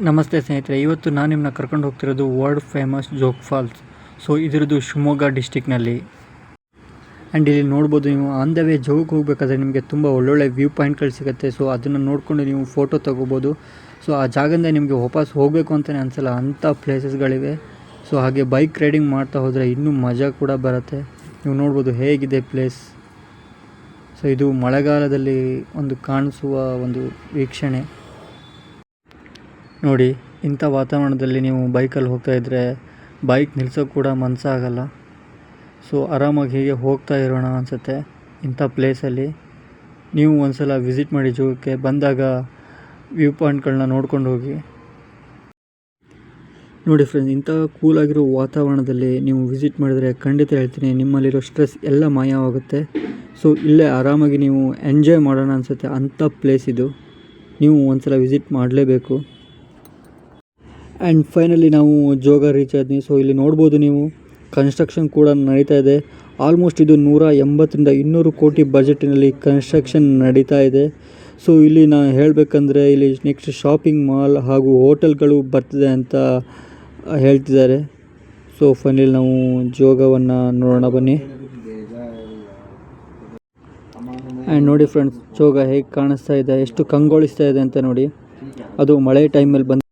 ನಮಸ್ತೆ ಸ್ನೇಹಿತರೆ, ಇವತ್ತು ನಾನು ನಿಮ್ಮನ್ನ ಕರ್ಕೊಂಡು ಹೋಗ್ತಿರೋದು world famous Jog falls. So ಇದರದ್ದು ಶಿವಮೊಗ್ಗ ಡಿಸ್ಟಿಕ್ನಲ್ಲಿ. ಆ್ಯಂಡ್ ಇಲ್ಲಿ ನೋಡ್ಬೋದು, ನೀವು ಆನ್ ದ ವೇ ಜೋಗ್ ಹೋಗಬೇಕಾದ್ರೆ ನಿಮಗೆ ತುಂಬ ಒಳ್ಳೊಳ್ಳೆ ವ್ಯೂ ಪಾಯಿಂಟ್ಗಳು ಸಿಗುತ್ತೆ. ಸೊ ಅದನ್ನು ನೋಡಿಕೊಂಡು ನೀವು ಫೋಟೋ ತೊಗೋಬೋದು. ಸೊ ಆ ಜಾಗದಿಂದ ನಿಮಗೆ ವಾಪಸ್ ಹೋಗಬೇಕು ಅಂತಲೇ ಅನಿಸಲ್ಲ, ಅಂಥ ಪ್ಲೇಸಸ್ಗಳಿವೆ. ಸೊ ಹಾಗೆ ಬೈಕ್ ರೈಡಿಂಗ್ ಮಾಡ್ತಾ ಹೋದರೆ ಇನ್ನೂ ಮಜಾ ಕೂಡ ಬರುತ್ತೆ. ನೀವು ನೋಡ್ಬೋದು ಹೇಗಿದೆ ಪ್ಲೇಸ್. ಸೊ ಇದು ಮಳೆಗಾಲದಲ್ಲಿ ಒಂದು ಕಾಣಿಸುವ ಒಂದು ವೀಕ್ಷಣೆ ನೋಡಿ. ಇಂಥ ವಾತಾವರಣದಲ್ಲಿ ನೀವು ಬೈಕಲ್ಲಿ ಹೋಗ್ತಾಯಿದ್ರೆ ಬೈಕ್ ನಿಲ್ಸೋಕ್ಕೆ ಕೂಡ ಮನಸ್ಸಾಗಲ್ಲ. ಸೊ ಆರಾಮಾಗಿ ಹೀಗೆ ಹೋಗ್ತಾ ಇರೋಣ ಅನಿಸುತ್ತೆ. ಇಂಥ ಪ್ಲೇಸಲ್ಲಿ ನೀವು ಒಂದು ಸಲ ವಿಸಿಟ್ ಮಾಡಿ. ಜೋಗಕ್ಕೆ ಬಂದಾಗ ವ್ಯೂ ಪಾಯಿಂಟ್ಗಳನ್ನ ನೋಡ್ಕೊಂಡು ಹೋಗಿ. ನೋಡಿ ಫ್ರೆಂಡ್ಸ್, ಇಂಥ ಕೂಲಾಗಿರೋ ವಾತಾವರಣದಲ್ಲಿ ನೀವು ವಿಸಿಟ್ ಮಾಡಿದರೆ ಖಂಡಿತ ಹೇಳ್ತೀನಿ, ನಿಮ್ಮಲ್ಲಿರೋ ಸ್ಟ್ರೆಸ್ ಎಲ್ಲ ಮಾಯವಾಗುತ್ತೆ. ಸೊ ಇಲ್ಲೇ ಆರಾಮಾಗಿ ನೀವು ಎಂಜಾಯ್ ಮಾಡೋಣ ಅನಿಸುತ್ತೆ. ಅಂಥ ಪ್ಲೇಸ್ ಇದು, ನೀವು ಒಂದು ಸಲ ವಿಸಿಟ್ ಮಾಡಲೇಬೇಕು. ಆ್ಯಂಡ್ ಫೈನಲಿ ನಾವು ಜೋಗ ರೀಚ್ ಆದ್ವಿ. ಸೊ ಇಲ್ಲಿ ನೋಡ್ಬೋದು ನೀವು, ಕನ್ಸ್ಟ್ರಕ್ಷನ್ ಕೂಡ ನಡೀತಾ ಇದೆ. ಆಲ್ಮೋಸ್ಟ್ ಇದು 180 ರಿಂದ 200 ಕೋಟಿ ಬಜೆಟಿನಲ್ಲಿ ಕನ್ಸ್ಟ್ರಕ್ಷನ್ ನಡೀತಾ ಇದೆ. ಸೊ ಇಲ್ಲಿ ನಾನು ಹೇಳಬೇಕಂದ್ರೆ ಇಲ್ಲಿ ನೆಕ್ಸ್ಟ್ ಶಾಪಿಂಗ್ ಮಾಲ್ ಹಾಗೂ ಹೋಟೆಲ್ಗಳು ಬರ್ತಿದೆ ಅಂತ ಹೇಳ್ತಿದ್ದಾರೆ. ಸೊ ಫೈನಲಿ ನಾವು ಜೋಗವನ್ನು ನೋಡೋಣ ಬನ್ನಿ. ಆ್ಯಂಡ್ ನೋಡಿ ಫ್ರೆಂಡ್ಸ್, ಜೋಗ ಹೇಗೆ ಕಾಣಿಸ್ತಾ ಇದೆ, ಎಷ್ಟು ಕಂಗೊಳಿಸ್ತಾ ಇದೆ ಅಂತ ನೋಡಿ. ಅದು ಮಳೆ ಟೈಮಲ್ಲಿ ಬಂದು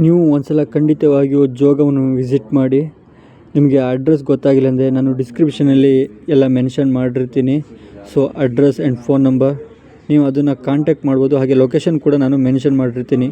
ನೀವು ಒಂದ್ಸಲ ಖಂಡಿತವಾಗಿಯೂ ಜೋಗವನ್ನು ವಿಸಿಟ್ ಮಾಡಿ. ನಿಮಗೆ ಅಡ್ರೆಸ್ ಗೊತ್ತಾಗಿಲ್ಲ ಅಂದರೆ ನಾನು ಡಿಸ್ಕ್ರಿಪ್ಷನಲ್ಲಿ ಎಲ್ಲ ಮೆನ್ಷನ್ ಮಾಡಿರ್ತೀನಿ. So address and phone number, ನೀವು ಅದನ್ನು ಕಾಂಟ್ಯಾಕ್ಟ್ ಮಾಡ್ಬೋದು. ಹಾಗೆ ಲೊಕೇಶನ್ ಕೂಡ ನಾನು ಮೆನ್ಷನ್ ಮಾಡಿರ್ತೀನಿ.